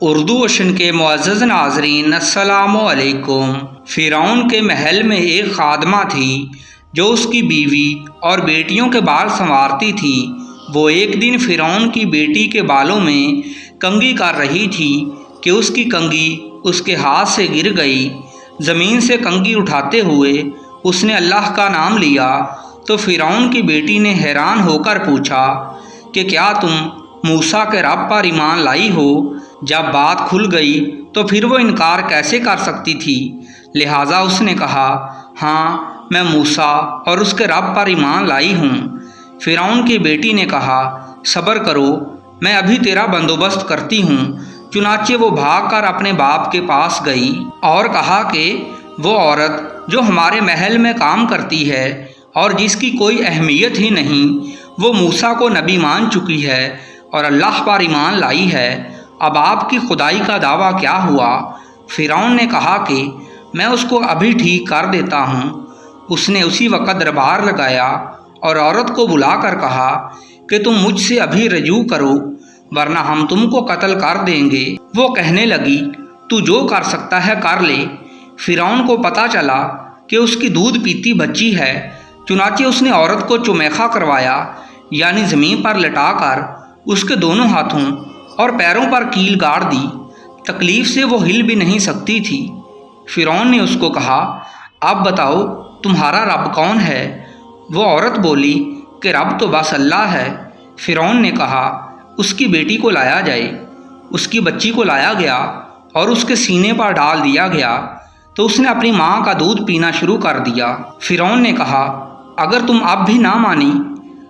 اردو وشن کے معزز ناظرین السلام علیکم۔ فرعون کے محل میں ایک خادمہ تھی جو اس کی بیوی اور بیٹیوں کے بال سنوارتی تھی۔ وہ ایک دن فرعون کی بیٹی کے بالوں میں کنگھی کر رہی تھی کہ اس کی کنگھی اس کے ہاتھ سے گر گئی۔ زمین سے کنگھی اٹھاتے ہوئے اس نے اللہ کا نام لیا تو فرعون کی بیٹی نے حیران ہو کر پوچھا کہ کیا تم موسیٰ کے رب پر ایمان لائی ہو؟ جب بات کھل گئی تو پھر وہ انکار کیسے کر سکتی تھی؟ لہٰذا اس نے کہا، ہاں میں موسیٰ اور اس کے رب پر ایمان لائی ہوں۔ فرعون کی بیٹی نے کہا، صبر کرو، میں ابھی تیرا بندوبست کرتی ہوں۔ چنانچہ وہ بھاگ کر اپنے باپ کے پاس گئی اور کہا کہ وہ عورت جو ہمارے محل میں کام کرتی ہے اور جس کی کوئی اہمیت ہی نہیں، وہ موسیٰ کو نبی مان چکی ہے اور اللہ پر ایمان لائی ہے۔ اب آپ کی خدائی کا دعویٰ کیا ہوا؟ فرعون نے کہا کہ میں اس کو ابھی ٹھیک کر دیتا ہوں۔ اس نے اسی وقت دربار لگایا اور عورت کو بلا کر کہا کہ تم مجھ سے ابھی رجوع کرو ورنہ ہم تم کو قتل کر دیں گے۔ وہ کہنے لگی، تو جو کر سکتا ہے کر لے۔ فرعون کو پتہ چلا کہ اس کی دودھ پیتی بچی ہے، چنانچہ اس نے عورت کو چمیخا کروایا، یعنی زمین پر لٹا کر اس کے دونوں ہاتھوں اور پیروں پر کیل گاڑ دی۔ تکلیف سے وہ ہل بھی نہیں سکتی تھی۔ فرعون نے اس کو کہا، اب بتاؤ تمہارا رب کون ہے؟ وہ عورت بولی کہ رب تو بس اللہ ہے۔ فرعون نے کہا، اس کی بیٹی کو لایا جائے۔ اس کی بچی کو لایا گیا اور اس کے سینے پر ڈال دیا گیا تو اس نے اپنی ماں کا دودھ پینا شروع کر دیا۔ فرعون نے کہا، اگر تم اب بھی نہ مانی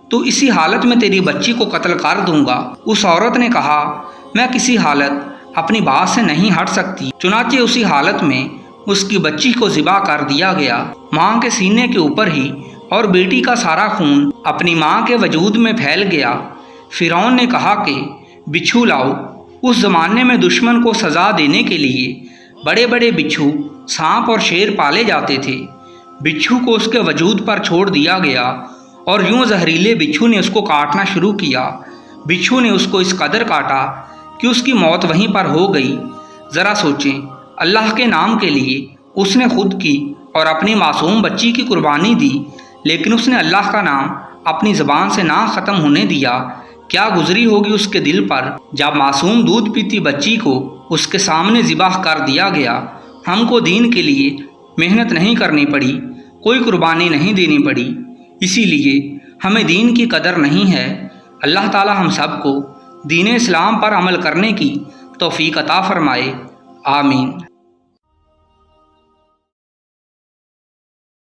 تو اسی حالت میں تیری بچی کو قتل کر دوں گا۔ اس عورت نے کہا، میں کسی حالت اپنی بات سے نہیں ہٹ سکتی۔ چنانچہ اسی حالت میں اس کی بچی کو ذبح کر دیا گیا۔ ماں کے سینے کے اوپر ہی اور بیٹی کا سارا خون اپنی ماں کے وجود میں پھیل گیا۔ فرعون نے کہا کہ بچھو لاؤ۔ اس زمانے میں دشمن کو سزا دینے کے لیے بڑے بڑے بچھو، سانپ اور شیر پالے جاتے تھے۔ بچھو کو اس کے وجود پر چھوڑ دیا گیا اور یوں زہریلے بچھو نے اس کو کاٹنا شروع کیا۔ بچھو نے اس کو اس قدر کاٹا کہ اس کی موت وہیں پر ہو گئی۔ ذرا سوچیں، اللہ کے نام کے لیے اس نے خود کی اور اپنی معصوم بچی کی قربانی دی، لیکن اس نے اللہ کا نام اپنی زبان سے نہ ختم ہونے دیا۔ کیا گزری ہوگی اس کے دل پر جب معصوم دودھ پیتی بچی کو اس کے سامنے ذبح کر دیا گیا۔ ہم کو دین کے لیے محنت نہیں کرنی پڑی، کوئی قربانی نہیں دینی پڑی، اسی لیے ہمیں دین کی قدر نہیں ہے۔ اللہ تعالی ہم سب کو دین اسلام پر عمل کرنے کی توفیق عطا فرمائے، آمین۔